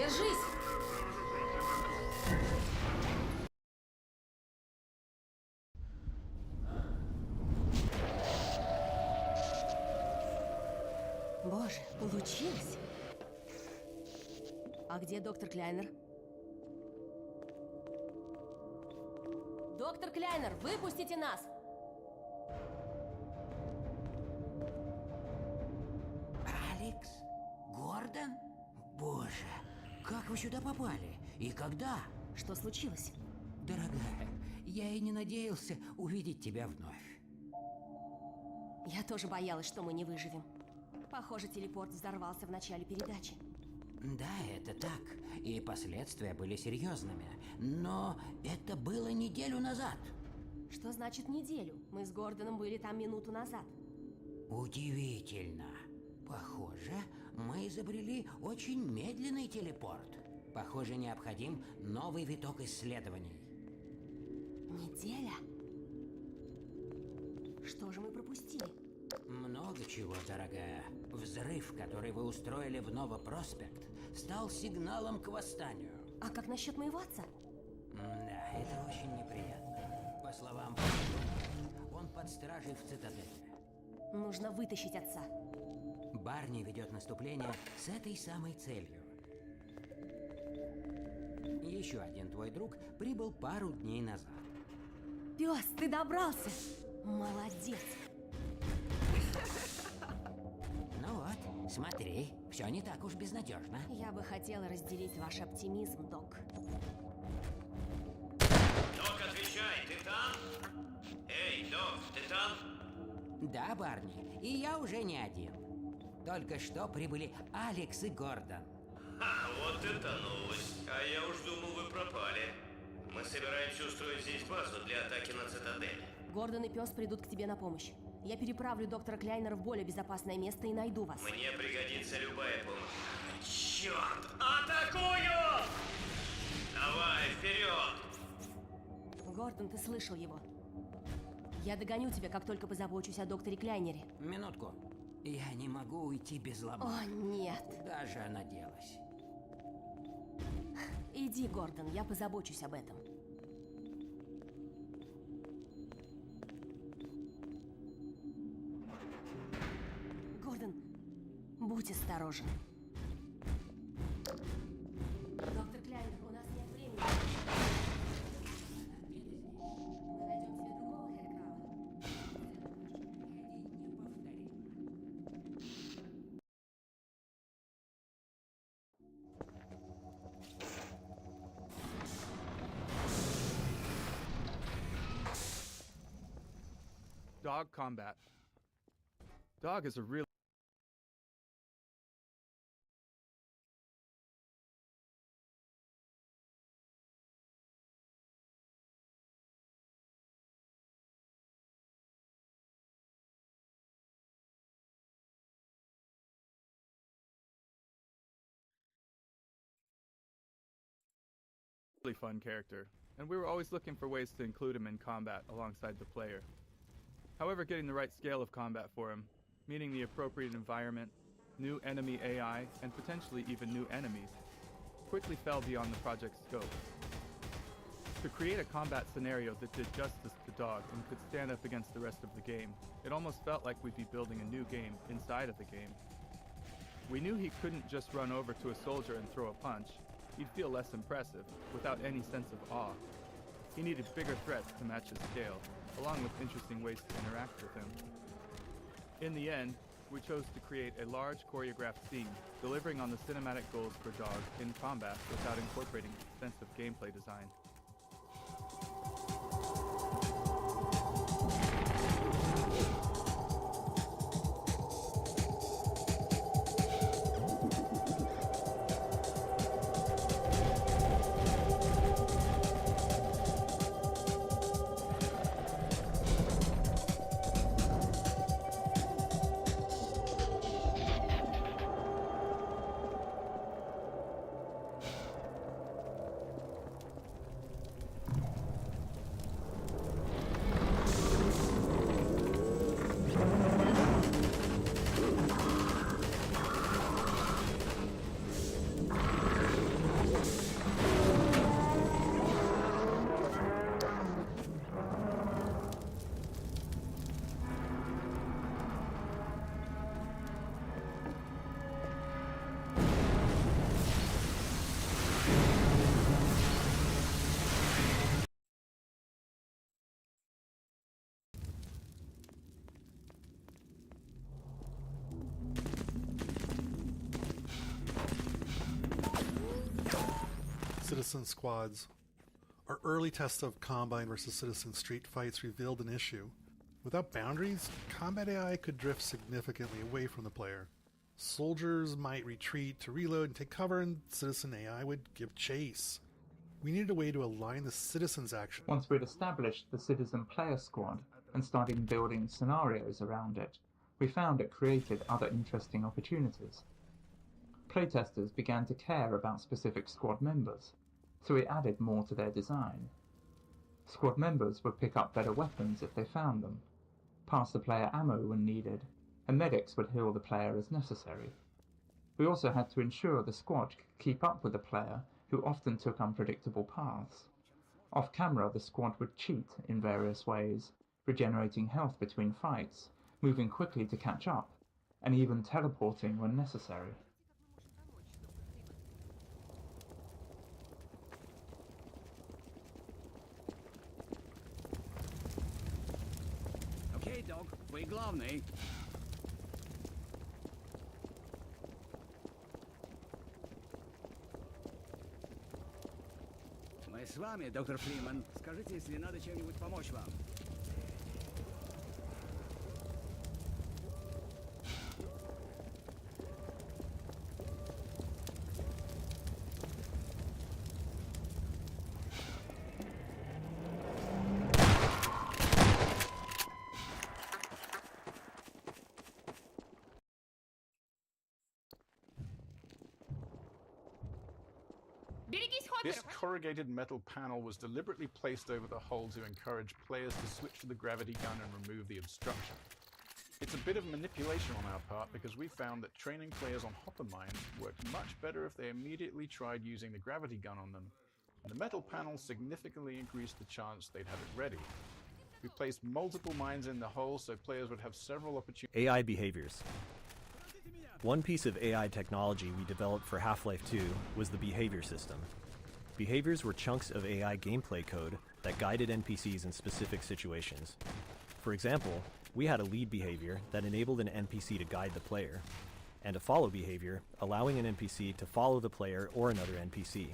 Держись! Боже, получилось! А где доктор Кляйнер? Доктор Кляйнер, выпустите нас! Алекс? Гордон? Боже, как вы сюда попали? И когда? Что случилось? Дорогая, я и не надеялся увидеть тебя вновь. Я тоже боялась, что мы не выживем. Похоже, телепорт взорвался в начале передачи. Да, это так. И последствия были серьезными. Но это было неделю назад. Что значит неделю? Мы с Гордоном были там минуту назад. Удивительно. Похоже, мы изобрели очень медленный телепорт. Похоже, необходим новый виток исследований. Неделя? Что же мы пропустили? Много чего, дорогая. Взрыв, который вы устроили в Новопроспект, стал сигналом к восстанию. А как насчет моего отца? Да, это очень неприятно. По словам Гордона, он под стражей в цитадели. Нужно вытащить отца. Барни ведет наступление с этой самой целью. Еще один твой друг прибыл пару дней назад. Пес, ты добрался! Молодец! Ну вот, смотри, все не так уж безнадежно. Я бы хотела разделить ваш оптимизм, док. Док, отвечай, ты там? Эй, док, ты там? Да, Барни, и я уже не один. Только что прибыли Алекс и Гордон. Ха, вот это новость. А я уж думал, вы пропали. Мы собираемся устроить здесь базу для атаки на цитадель. Гордон и пес придут к тебе на помощь. Я переправлю доктора Кляйнера в более безопасное место и найду вас. Мне пригодится любая помощь. Черт! Атакую! Давай, вперед! Гордон, ты слышал его? Я догоню тебя, как только позабочусь о докторе Кляйнере. Минутку. Я не могу уйти без лома. О, нет. Куда же она делась? Иди, Гордон, я позабочусь об этом. Гордон, будь осторожен. Доктор Кляйнер, у нас нет времени. Мы найдем тебе другого Херкрава. Dog combat. Dog is a really fun character, and we were always looking for ways to include him in combat alongside the player. However, getting the right scale of combat for him, meaning the appropriate environment, new enemy AI, and potentially even new enemies, quickly fell beyond the project's scope. To create a combat scenario that did justice to Dog and could stand up against the rest of the game, it almost felt like we'd be building a new game inside of the game. We knew he couldn't just run over to a soldier and throw a punch. He'd feel less impressive, without any sense of awe. He needed bigger threats to match his scale, along with interesting ways to interact with him. In the end, we chose to create a large choreographed scene, delivering on the cinematic goals for Dog in combat without incorporating extensive gameplay design. citizen squads. Our early tests of Combine versus Citizen street fights revealed an issue. Without boundaries, combat AI could drift significantly away from the player. Soldiers might retreat to reload and take cover, and Citizen AI would give chase. We needed a way to align the citizens' action. Once we'd established the citizen player squad and started building scenarios around it, we found it created other interesting opportunities. Playtesters began to care about specific squad members, so we added more to their design. Squad members would pick up better weapons if they found them, pass the player ammo when needed, and medics would heal the player as necessary. We also had to ensure the squad could keep up with the player, who often took unpredictable paths. Off camera, the squad would cheat in various ways, regenerating health between fights, moving quickly to catch up, and even teleporting when necessary. Okay, Dog, вы главный. Мы с вами, доктор Фримен. Скажите, если надо чем-нибудь помочь вам. This corrugated metal panel was deliberately placed over the hull to encourage players to switch to the gravity gun and remove the obstruction. It's a bit of manipulation on our part because we found that training players on hopper mines worked much better if they immediately tried using the gravity gun on them, and the metal panel significantly increased the chance they'd have it ready. We placed multiple mines in the hull so players would have several opportunities. AI behaviors. One piece of AI technology we developed for Half-Life 2 was the behavior system. Behaviors were chunks of AI gameplay code that guided NPCs in specific situations. For example, we had a lead behavior that enabled an NPC to guide the player, and a follow behavior allowing an NPC to follow the player or another NPC.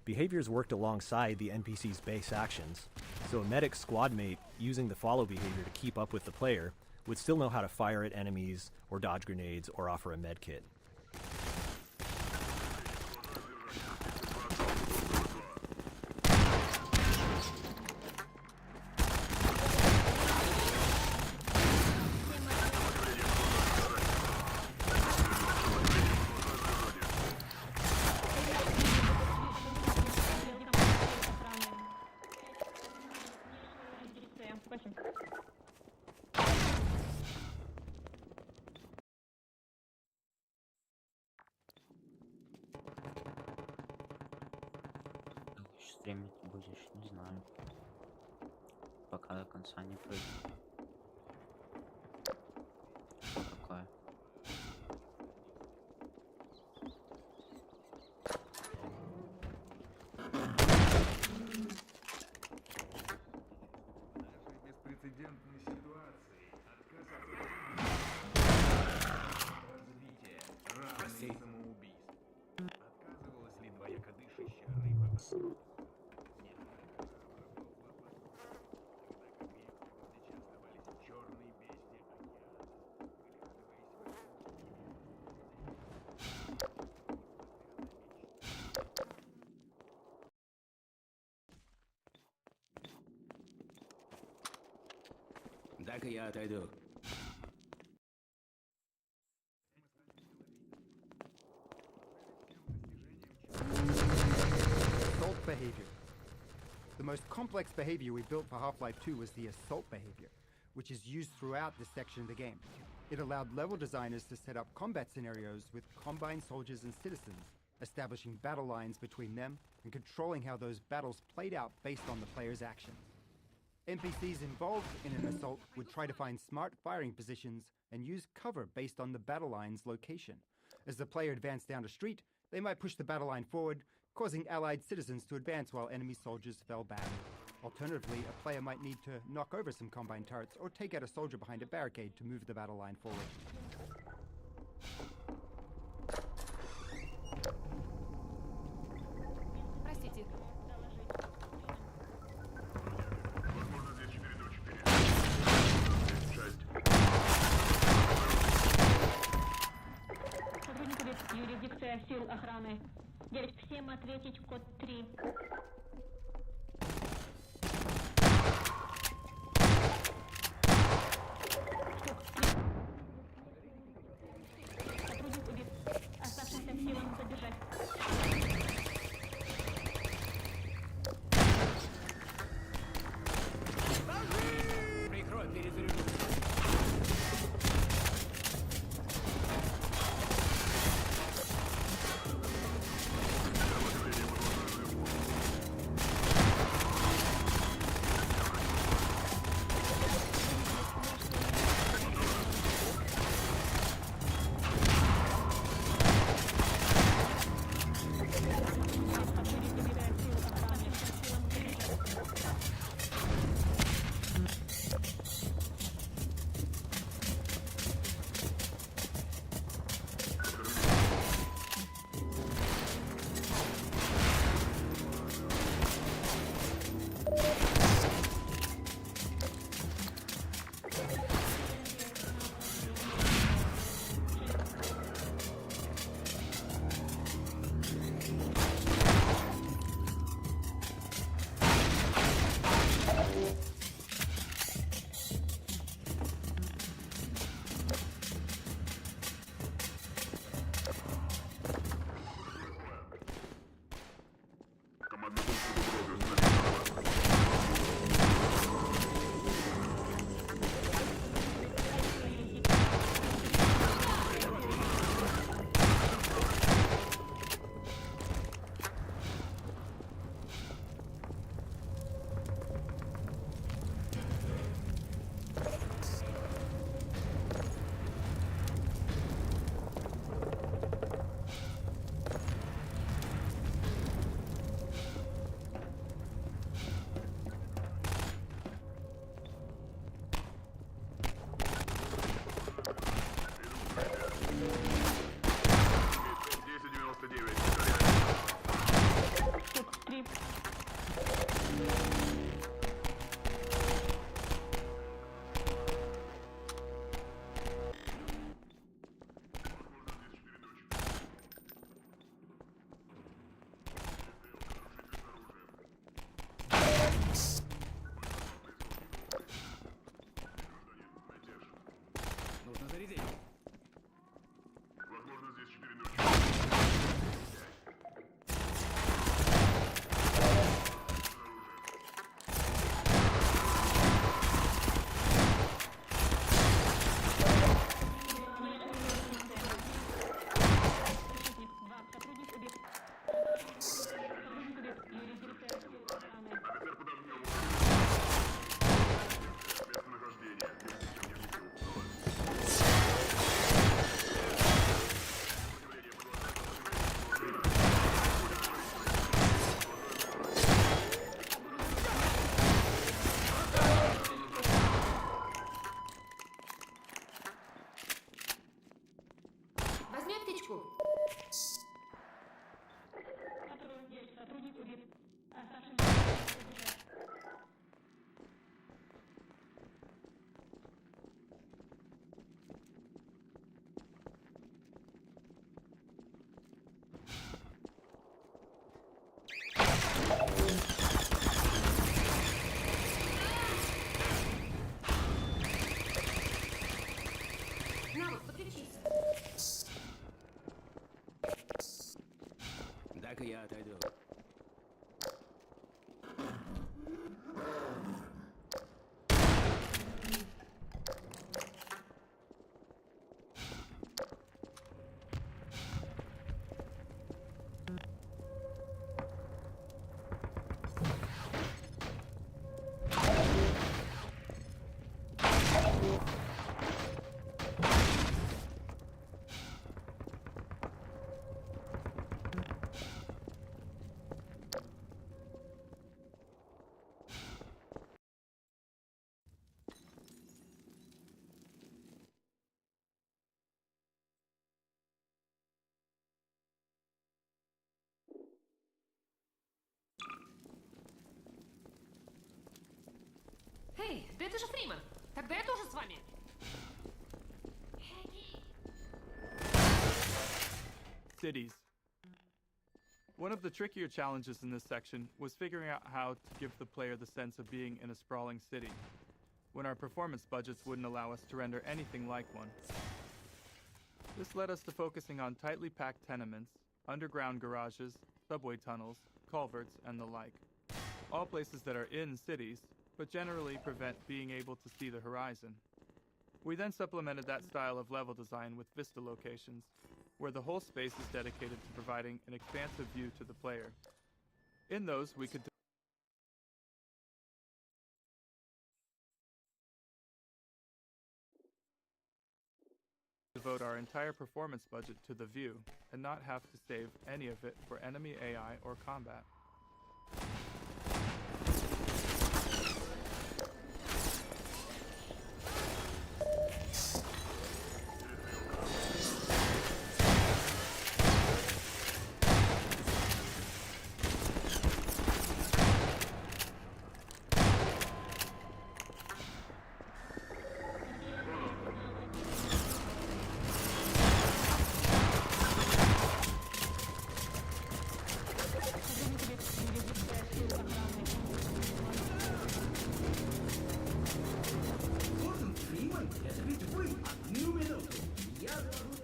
Behaviors worked alongside the NPC's base actions, so a medic squad mate using the follow behavior to keep up with the player would still know how to fire at enemies or dodge grenades or offer a med kit. Стримить будешь, не знаю. Пока до конца не прыгну. Что такое? Беспрецедентной ситуации отказ от развития равный самоубийству. Отказывалась ли двоякодышащая рыба? Дай-ка я отойду. Assault behavior. The most complex behavior we built for Half-Life 2 was the assault behavior, which is used throughout this section of the game. It allowed level designers to set up combat scenarios with combined soldiers and citizens, establishing battle lines between them and controlling how those battles played out based on the player's actions. NPCs involved in an assault would try to find smart firing positions and use cover based on the battle line's location. As the player advanced down a street, they might push the battle line forward, causing allied citizens to advance while enemy soldiers fell back. Alternatively, a player might need to knock over some combine turrets or take out a soldier behind a barricade to move the battle line forward. Информация сил охраны. 9 всем ответить код 3. Сотрудник убит. Оставшимся силам задержать. Прикрой, перезаряжу. Нужно зарядить. Возможно, здесь 4 ночи. Возьми аптечку. Сотрудник убит. Оставшимся силам задержать. На вот, подключись. Так я отойду. Эй, да это же Фримен. Тогда я тоже с вами. cities. One of the trickier challenges in this section was figuring out how to give the player the sense of being in a sprawling city, when our performance budgets wouldn't allow us to render anything like one. This led us to focusing on tightly packed tenements, underground garages, subway tunnels, culverts, and the like. All places that are in cities, but generally prevent being able to see the horizon. We then supplemented that style of level design with vista locations, where the whole space is dedicated to providing an expansive view to the player. In those, we could devote our entire performance budget to the view, and not have to save any of it for enemy AI or combat. Гордон Фримен, это ведь вы! Одну минуту! Я доложу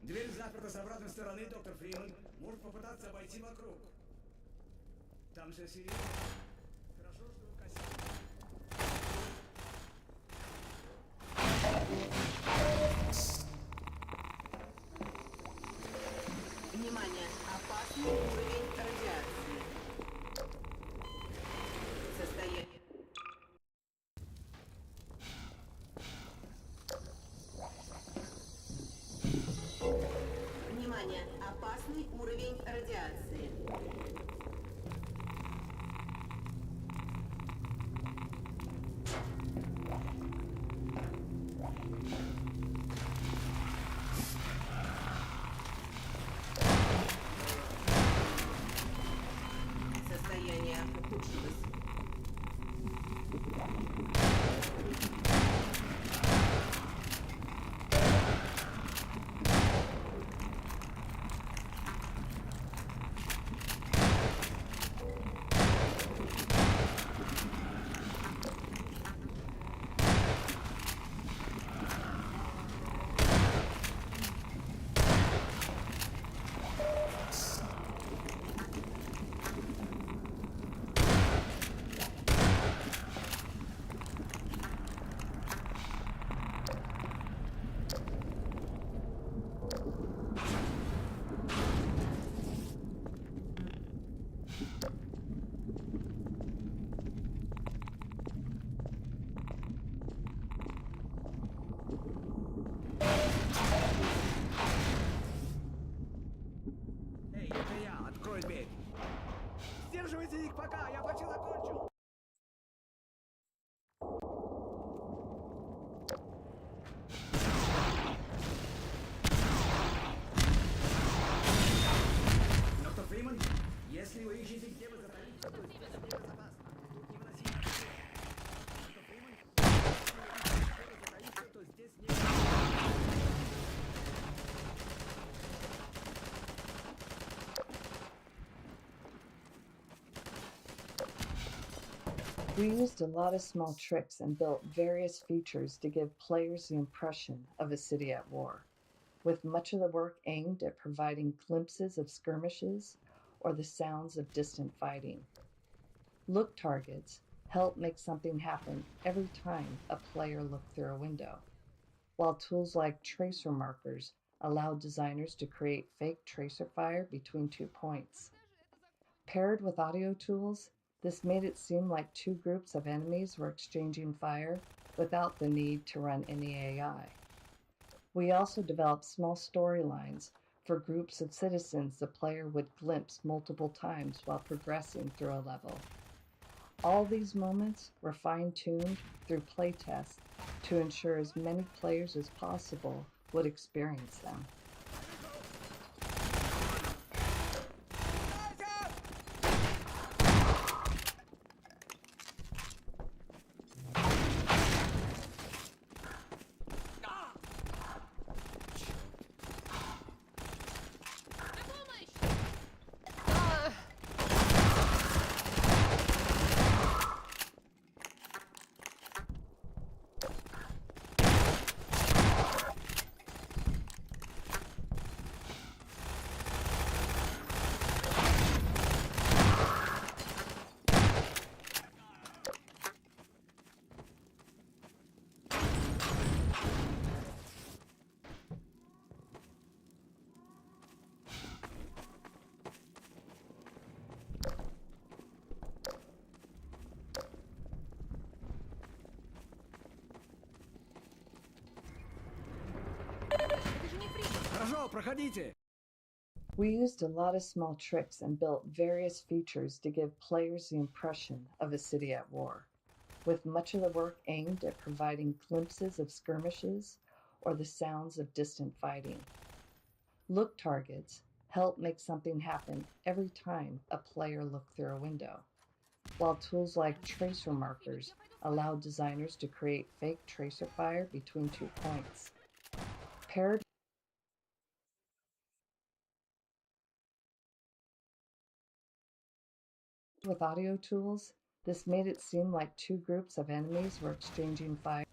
Дверь заперта с обратной стороны, доктор Фримен. Может попытаться обойти вокруг. Там же серьезно. Хорошо, что вы Внимание! Опасный уровень радиации. Состояние. Внимание! Опасный уровень радиации. Состояние ухудшилось. Эй, это я! Открой дверь! Сдерживайте их пока! Я почти закончил! Доктор Фримен, вы ищете, где вы затаились? Тут безопасно. Тут невыносимо. Доктор Фримен, если вы затаиться, то здесь не... We used a lot of small tricks and built various features to give players the impression of a city at war, with much of the work aimed at providing glimpses of skirmishes or the sounds of distant fighting. Look targets help make something happen every time a player looked through a window, while tools like tracer markers allow designers to create fake tracer fire between 2 points. Paired with audio tools, this made it seem like two groups of enemies were exchanging fire without the need to run any AI. We also developed small storylines for groups of citizens the player would glimpse multiple times while progressing through a level. All these moments were fine-tuned through playtests to ensure as many players as possible would experience them. Хорошо, проходите. We used a lot of small tricks and built various features to give players the impression of a city at war, with much of the work aimed at providing glimpses of skirmishes or the sounds of distant fighting. Look targets help make something happen every time a player looked through a window, while tools like tracer markers allow designers to create fake tracer fire between 2 points. Paired with audio tools, this made it seem like two groups of enemies were exchanging fire.